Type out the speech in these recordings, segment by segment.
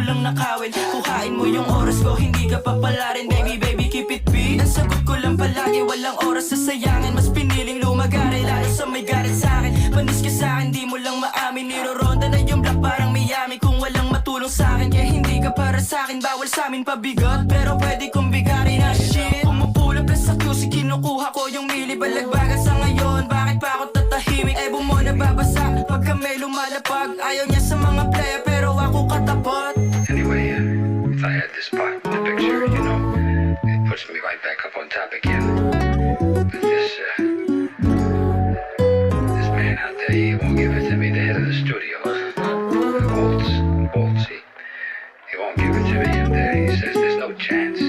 lang nakawin. Kuhain mo yung oras ko, hindi ka papalarin. Baby, baby, keep it beat. Ang sagot ko lang palagi, walang oras sa sayangin. Mas piniling lumagari, lalo sa may galit sa'kin. Panis ka sa'kin, di mo lang maamin. Niroronda na yung block parang Miami. Kung walang matulong sa'kin, kaya hindi ka para sa'kin. Bawal sa'min pabigot, pero pwede kong bigarin na shit. Pumupulap lang sa QC, kinukuha ko yung mili. Balagbagan sa ngayon, bakit pa ako tatahimik? Ebo mo nababasa, pagka may lumalapag. Ayaw niya sa mga playa, pero ako katapat. Anyway, if I had this part in the picture, you know, it puts me right back up on top again. But this man out there, he won't give it to me, the head of the studio. Walt, see? He won't give it to me, and he says there's no chance.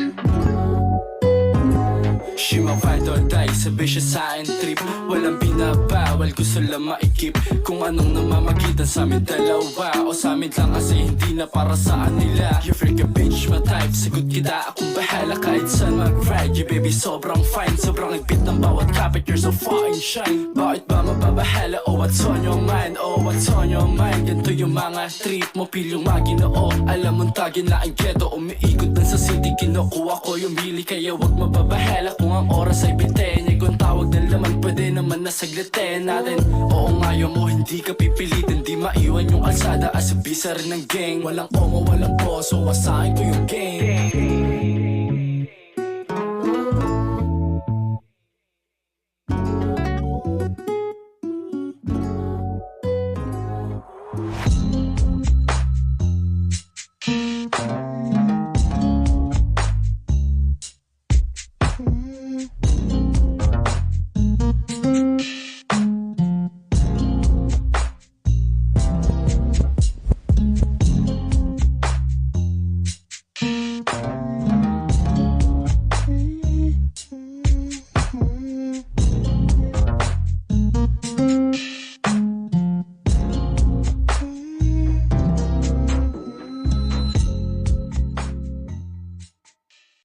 She my ride or die, sabi siya sa akin trip. Walang binabawal, gusto lang maikip. Kung anong namamagitan sa amin dalawa, o sa amin lang kasi hindi na para sa nila. You freaking bitch, my type, sagot kita, akong bahala kahit saan mag-ride. You baby sobrang fine, sobrang higpit ng bawat kapit. You're so fucking shine. Bakit ba mababahala? Oh what's on your mind? Oh what's on your mind? Ganito yung mga trip mo, pil yung maginoo. Alam mong tagin na ang ghetto, umiikot lang sa city. Kinukuha ko yung bili, kaya wag mababahala. Kung ang oras ay bitenya, kung tawag ng laman, pwede naman na saglitin natin. Oo ngayon mo, hindi ka pipilitin, di maiwan yung alsada as a bisa rin ng gang. Walang omo, walang poso, wasahin ko yung game.